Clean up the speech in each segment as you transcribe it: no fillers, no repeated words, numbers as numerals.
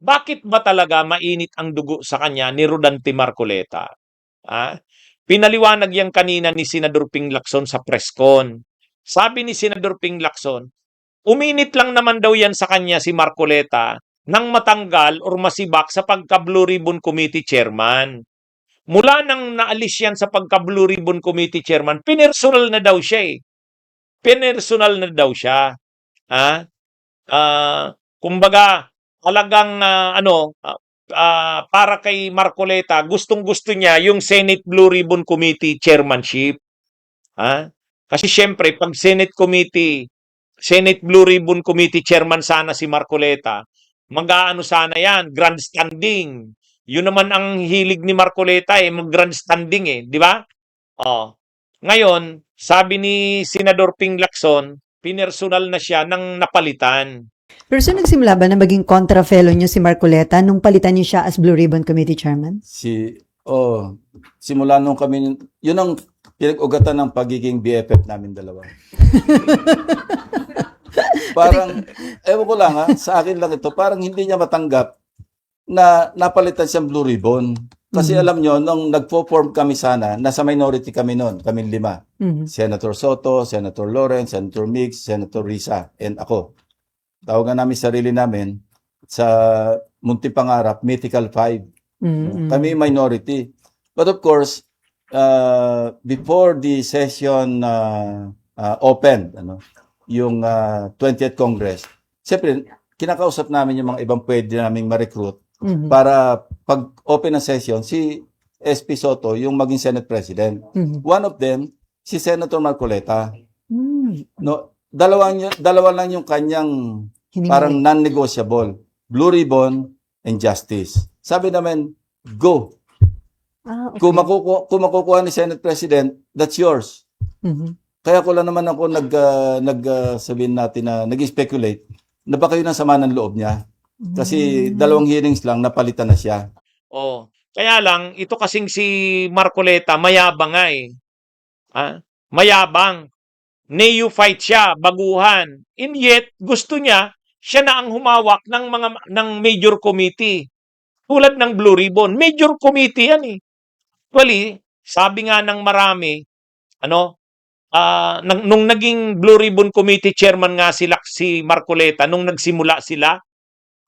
bakit ba talaga mainit ang dugo sa kanya ni Rodante Marcoleta? Ah, Pinaliwanag yan kanina ni Senador Ping Lacson sa press con. Sabi ni Senador Ping Lacson, uminit lang naman daw yan sa kanya si Marcoleta nang matanggal or masibak sa pagka-Blue Ribbon Committee Chairman. Mula nang naalis yan sa pagka-Blue Ribbon Committee Chairman, pinersonal na daw siya eh. Pinersonal na daw siya. Ah, Kumbaga, talagang para kay Marcoleta, gustong-gusto niya yung Senate Blue Ribbon Committee chairmanship. Kasi siyempre, pag Senate Blue Ribbon Committee chairman sana si Marcoleta, mag-aano sana yan, grandstanding. Yun naman ang hilig ni Marcoleta eh, mag-grandstanding eh, di ba? Oh. Ngayon, sabi ni Senador Ping Lacson, pinersonal na siya ng napalitan. Pero so nagsimula ba na maging kontra-fellow niyo si Marcoleta nung palitan niyo siya as Blue Ribbon Committee Chairman? Simula nung kami, yun ang pinag-ugatan ng pagiging BFF namin dalawa. Parang, ewan ko lang sa akin lang ito, parang hindi niya matanggap na napalitan siyang Blue Ribbon. Kasi alam nyo, nung nagpo-form kami sana, nasa minority kami noon, kami 5. Senator Soto, Senator Lawrence, Senator Mix, Senator Risa, and ako. Tawagan namin sarili namin sa Munti Pangarap, Mythical 5. Kami minority. But of course, before the session opened, yung 20th Congress, siyempre, kinakausap namin yung mga ibang pwede naming ma-recruit para pag open ng session, si SP Soto yung maging Senate President. One of them, si Senator Marcoleta. No, dalawa lang yung kanyang parang non-negotiable. Blue Ribbon and Justice. Sabi namin, go. Okay. Kung makukuha ni Senate President, that's yours. Kaya ko lang naman ako sabihin natin na nag-speculate na baka yun ang sama ng loob niya. Kasi 2 hearings lang, napalitan na siya. Kaya lang, ito kasing si Marcoleta, mayabang nga eh. Mayabang. Neophyte siya, baguhan. And yet, gusto niya, siya na ang humawak ng major committee. Tulad ng Blue Ribbon. Major committee yan eh. Actually, sabi nga ng marami, nung naging Blue Ribbon Committee chairman nga si Marcoleta, nung nagsimula sila,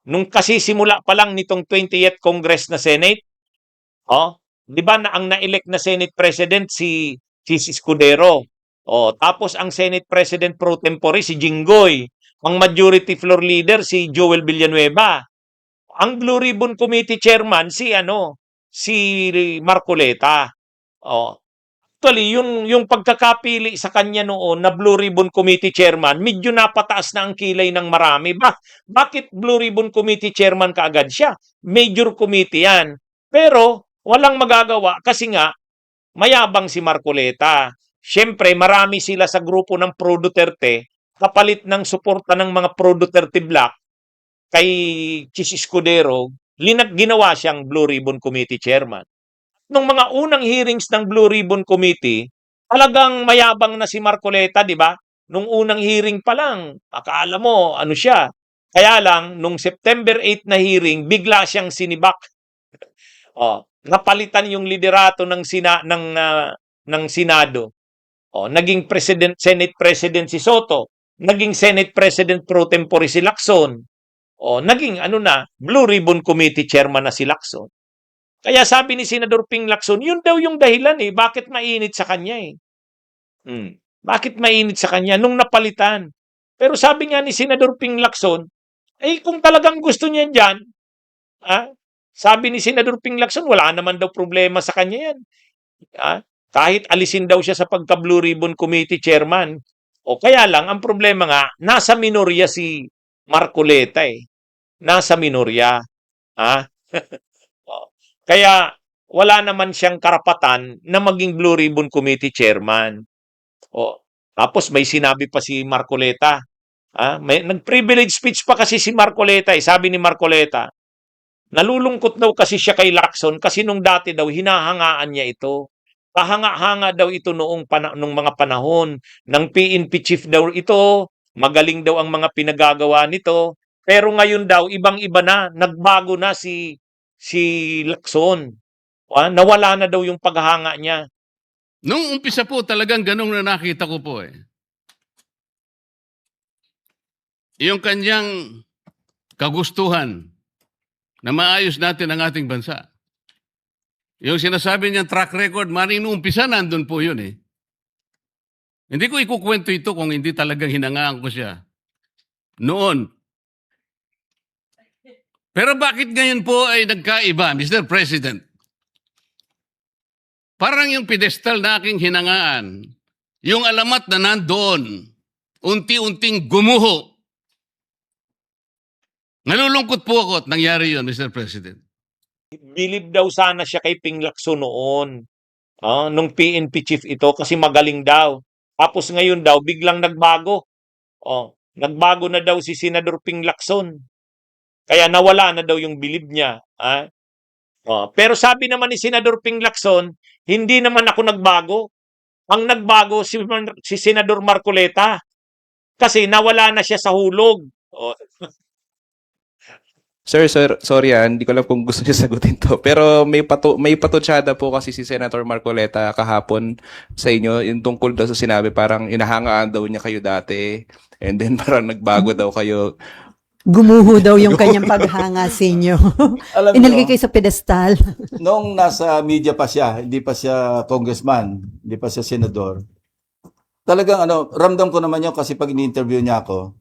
nung kasi simula pa lang nitong 20th Congress na Senate, di ba na ang na-elect na Senate President si Escudero. Tapos ang Senate President pro tempore si Jinggoy. Ang Majority Floor Leader si Joel Villanueva. Ang Blue Ribbon Committee Chairman si Marcoleta. Actually, yung pagkakapili sa kanya noon na Blue Ribbon Committee Chairman, medyo napataas na ang kilay ng marami. Bakit Blue Ribbon Committee Chairman kaagad siya? Major committee yan. Pero walang magagawa kasi nga mayabang si Marcoleta. Siyempre, marami sila sa grupo ng Pro Duterte kapalit ng suporta ng mga Pro Duterte Black kay Chis Escudero, ginawa siyang Blue Ribbon Committee Chairman. Nung mga unang hearings ng Blue Ribbon Committee, talagang mayabang na si Marcoleta, di ba? Nung unang hearing pa lang, akala mo, siya. Kaya lang, nung September 8 na hearing, bigla siyang sinibak. Napalitan yung liderato ng Senado. Naging Senate President si Soto. Naging Senate President pro tempore si Lacson. Naging Blue Ribbon Committee Chairman na si Lacson. Kaya sabi ni Senador Ping Lacson, yun daw yung dahilan eh. Bakit mainit sa kanya eh? Bakit mainit sa kanya nung napalitan? Pero sabi nga ni Senador Ping Lacson, kung talagang gusto niya dyan, sabi ni Senador Ping Lacson, wala naman daw problema sa kanya yan. Kahit alisin daw siya sa pagka-Blue Ribbon Committee Chairman. Kaya lang, ang problema nga, nasa minorya si Marcoleta eh. Nasa minorya. Kaya wala naman siyang karapatan na maging Blue Ribbon Committee Chairman. Tapos may sinabi pa si Marcoleta. Nag-privilege speech pa kasi si Marcoleta eh. Sabi ni Marcoleta, nalulungkot daw kasi siya kay Lacson kasi nung dati daw hinahangaan niya ito. Kahanga-hanga daw ito nung mga panahon ng PNP chief daw ito. Magaling daw ang mga pinagagawa nito. Pero ngayon daw, ibang-iba na, nagbago na si Lacson. Nawala na daw yung paghanga niya. Nung umpisa po, talagang ganun na nakita ko po eh. Yung kanyang kagustuhan na maayos natin ang ating bansa. Yung sinasabi niyang track record, maring nung umpisa nandun po yun eh. Hindi ko ikukwento ito kung hindi talagang hinangaan ko siya. Noon. Pero bakit ngayon po ay nagkaiba, Mr. President? Parang yung pedestal na aking hinangaan, yung alamat na nandoon, unti-unting gumuho. Nalulungkot po ako at nangyari yun, Mr. President. Bilib daw sana siya kay Ping Lacson noon. Nung PNP chief ito kasi magaling daw. Tapos ngayon daw, biglang nagbago. Nagbago na daw si Senador Ping Lacson. Kaya nawala na daw yung bilib niya. Pero sabi naman ni Senador Ping Lacson, hindi naman ako nagbago. Ang nagbago si Senador Marcoleta. Kasi nawala na siya sa hulog. Sir, sorry hindi ko lang kung gusto niyo sagutin to. Pero may patutsada po kasi si Senator Marcoleta kahapon sa inyo, yung tungkol daw sa sinabi parang inahangaan daw niya kayo dati and then parang nagbago daw kayo. Gumuho daw yung kanyang paghanga sa inyo. Alam Inilagay nyo, kayo sa pedestal. noong nasa media pa siya, hindi pa siya congressman, hindi pa siya senador, talagang ramdam ko naman yun kasi pag ini-interview niya ako,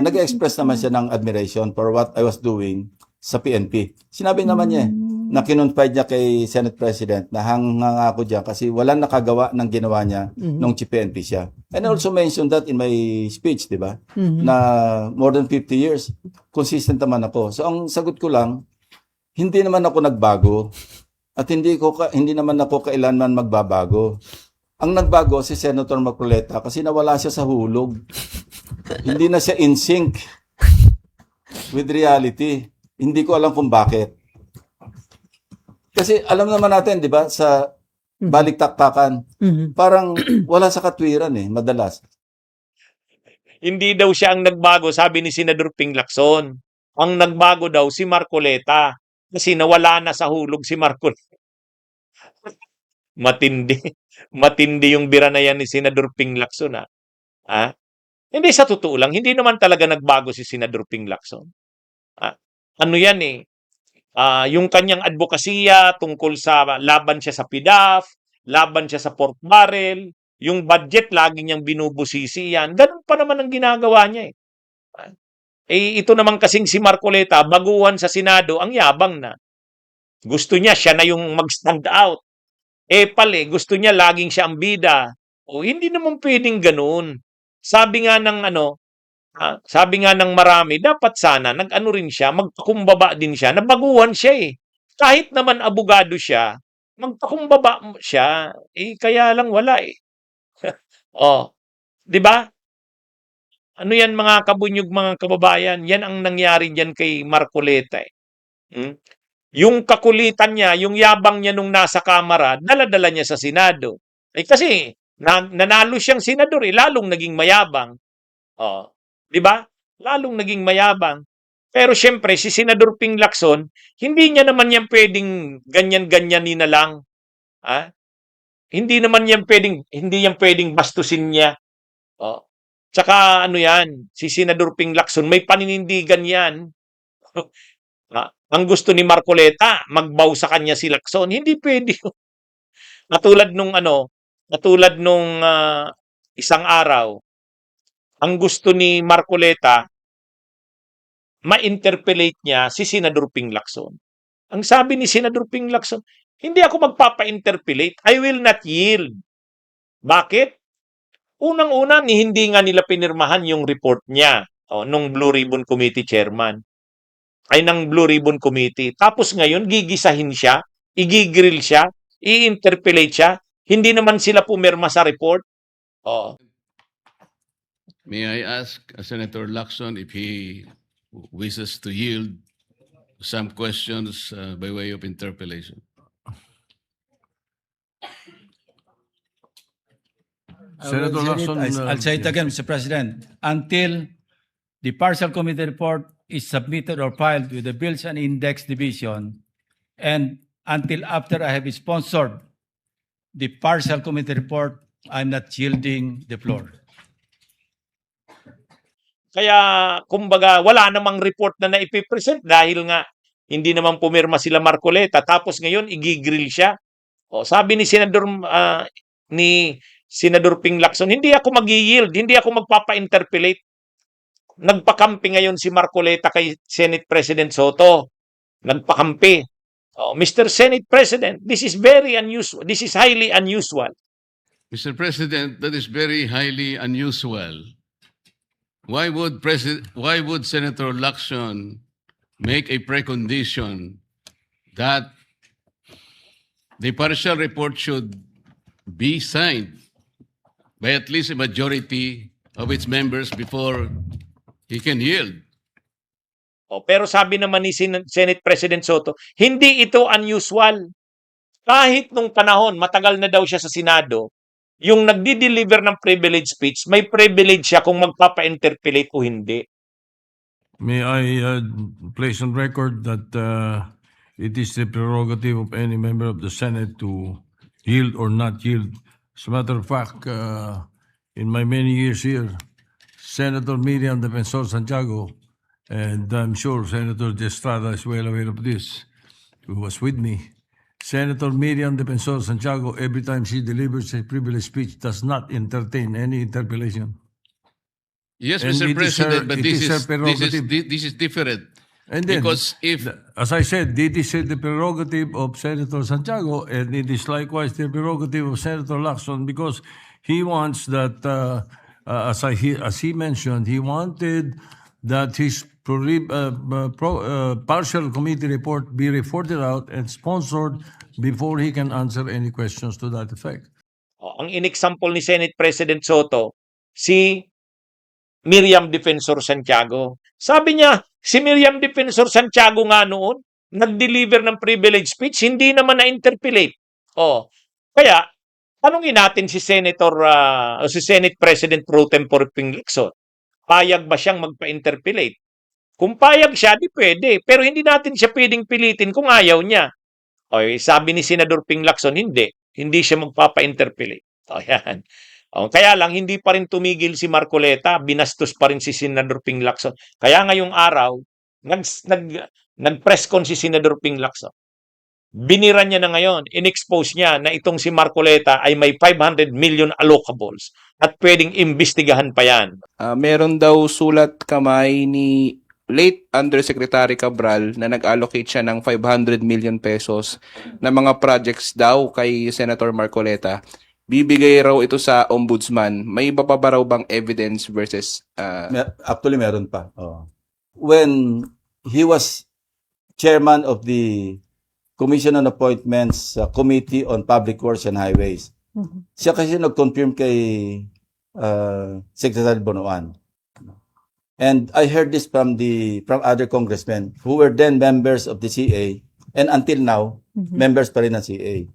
nag-express naman siya ng admiration for what I was doing sa PNP. Sinabi naman niya na kinonfide niya kay Senate President na hanga ako dyan kasi walang nakagawa ng ginawa niya nung PNP siya. And I also mentioned that in my speech, di ba? Na more than 50 years, consistent naman ako. So ang sagot ko lang, hindi naman ako nagbago at hindi naman ako kailanman magbabago. Ang nagbago si Senator Marcoleta kasi nawala siya sa hulog. Hindi na siya in sync with reality. Hindi ko alam kung bakit. Kasi alam naman natin, di ba, sa balik-taktakan, parang wala sa katwiran madalas. Hindi daw siya ang nagbago, sabi ni Senador Ping Lacson. Ang nagbago daw si Marcoleta. Kasi nawala na sa hulog si Marcoleta. Matindi. Matindi yung bira na yan ni Senador Ping Lacson. Hindi, sa totoo lang, hindi naman talaga nagbago si Senador Ping Lacson. Ano yan yung kanyang advokasya tungkol sa laban siya sa PDAF, laban siya sa pork barrel, yung budget lagi niyang binubusisi yan. Ganun pa naman ang ginagawa niya ito naman kasing si Marcoleta, baguhan sa Senado, ang yabang na. Gusto niya, siya na yung mag-stand out. Gusto niya laging siya ang bida. Hindi naman pwedeng ganun. Sabi nga ng marami, dapat sana nag-ano rin siya, magpakumbaba din siya, nabaguhan siya Kahit naman abogado siya, magpakumbaba siya. Kaya lang wala di ba? Ano yan mga kabunyog, mga kababayan? Yan ang nangyari diyan kay Marcoleta Yung kakulitan niya, yung yabang niya nung nasa Kamara, dala-dala niya sa Senado. Kasi nanalo siyang senador lalong naging mayabang. Di ba? Lalong naging mayabang. Pero siyempre, si Senador Ping Lacson, hindi niya naman yan pwedeng ganyan-ganyanin na lang. Hindi yan pwedeng bastusin niya. Tsaka si Senador Ping Lacson, may paninindigan yan. Ang gusto ni Marcoleta, magbaw sa kanya si Lacson. Hindi pwede. Katulad nung isang araw, ang gusto ni Marcoleta, ma-interpellate niya si Senador Ping Lacson. Ang sabi ni Senador Ping Lacson, hindi ako magpapa-interpellate. I will not yield. Bakit? Unang-una, hindi nga nila pinirmahan yung report niya nung Blue Ribbon Committee chairman. Ng Blue Ribbon Committee. Tapos ngayon, gigisahin siya, igigrill siya, i-interpellate siya. Hindi naman sila pumirma sa report. May I ask Senator Lacson if he wishes to yield some questions by way of interpellation? Senator Lacson, I'll say it again, Mr. President. Until the partial committee report is submitted or filed with the Bills and Index Division, and until after I have sponsored the partial committee report, I'm not yielding the floor. Kaya, kumbaga, wala namang report na naipipresent dahil nga hindi naman pumirma sila Marcoleta. Tapos ngayon, igigrill siya. O, sabi ni Senador Ping Lacson, hindi ako mag-yield, hindi ako magpapa-interpellate. Nagpakampi ngayon si Marcoleta kay Senate President Soto. Nagpakampi. Oh, Mr. Senate President, this is very unusual. This is highly unusual. Mr. President, that is very highly unusual. Why would Senator Lacson make a precondition that the partial report should be signed by at least a majority of its members before he can yield? Oh, pero sabi naman ni Senate President Soto, hindi ito unusual. Kahit nung panahon, matagal na daw siya sa Senado, yung nagdi-deliver ng privilege speech, may privilege siya kung magpapa-interpellate o hindi. May I place on record that it is the prerogative of any member of the Senate to yield or not yield. As a matter of fact, in my many years here, Senator Miriam Defensor Santiago, and I'm sure Senator De Estrada is well aware of this, who was with me, Senator Miriam Defensor Santiago, every time she delivers a privilege speech, does not entertain any interpellation. Yes, And Mr. it is her- President, but it this is her is prerogative. this is different. And then, Because if as I said, it is the prerogative of Senator Santiago, and it is likewise the prerogative of Senator Lacson, because he wants that, as he mentioned, he wanted that his partial committee report be reported out and sponsored before he can answer any questions to that effect. Oh, ang in-example ni Senate President Soto, si Miriam Defensor Santiago. Sabi niya, si Miriam Defensor Santiago nga noon, nag-deliver ng privilege speech, hindi naman na-interpellate. Oh, kaya, tanungin natin si Senator, o si Senate President Pro Tempore Ping Lacson, payag ba siyang magpa-interpellate? Kung payag siya, di pwede. Pero hindi natin siya pwedeng pilitin kung ayaw niya. O, sabi ni Senador Ping Lacson, hindi. Hindi siya magpapa-interpellate. O, yan. O, kaya lang, hindi pa rin tumigil si Marcoleta. Binastos pa rin si Senador Ping Lacson. Kaya ngayong araw, nag-press con si Senador Ping Lacson. Binira niya na ngayon, in-expose niya na itong si Marcoleta ay may 500 million allocables at pwedeng imbestigahan pa yan. Meron daw sulat kamay ni late Undersecretary Cabral na nag-allocate siya ng 500 million pesos na mga projects daw kay Senator Marcoleta. Bibigay raw ito sa ombudsman. May iba pa ba raw bang evidence versus... Actually, meron pa. Oh. When he was chairman of the Commission on Appointments Committee on Public Works and Highways, siya kasi nag-confirm kay Secretary Bonoan. And I heard this from other congressmen who were then members of the CA and until now, members pa rin ng CA.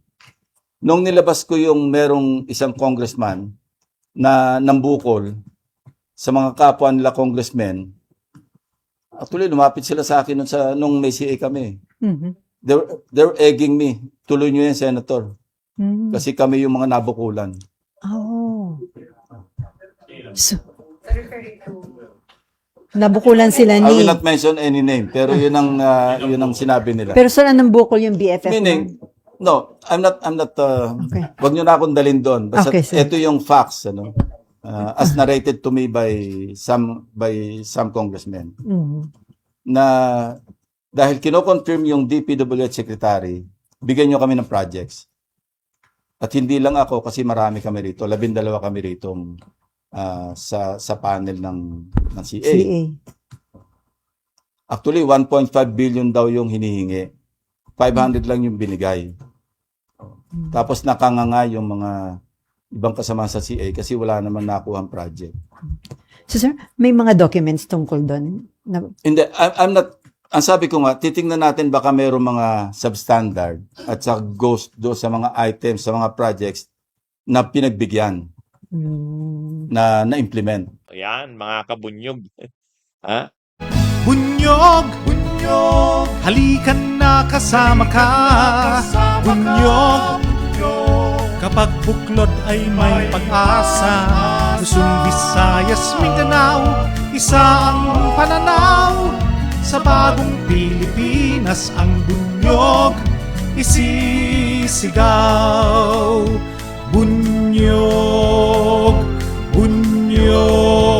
Nung nilabas ko yung merong isang congressman na nambukol sa mga kapwa nila congressmen, actually lumapit sila sa akin nung may CA kami. They're egging me, tuloy nyo yan, Senator. Kasi kami yung mga nabukulan. Oh. So, nabukulan sila I will ni... not mention any name, pero yun ang sinabi nila. Pero saan ang bukol yung BFF mo? Meaning, no, I'm not Okay. wag nyo na akong dalhin doon. Basta Okay, sir. ito yung facts, as narrated to me by some congressmen. Na dahil kino-confirm yung DPWH secretary, bigyan nyo kami ng projects. At hindi lang ako kasi marami kami rito, 12 kami rito sa panel ng CA. CA. Actually, 1.5 billion daw yung hinihingi. 500 lang yung binigay. Tapos nakanganga yung mga ibang kasama sa CA kasi wala namang nakuhang project. So sir, may mga documents tungkol doon? Hindi, I'm not, ang sabi ko nga, titingnan natin baka mayroong mga substandard at sa ghost do sa mga items, sa mga projects na pinagbigyan, na implement. Ayan, mga kabunyog. Ha? Bunyog, bunyog, halikan na kasama ka. Bunyog, kapag buklod ay may pag-asa. Luzon, Visayas, Mindanao, isa ang pananaw. Sa bagong Pilipinas ang bunyog isisigaw. Bunyog, bunyog.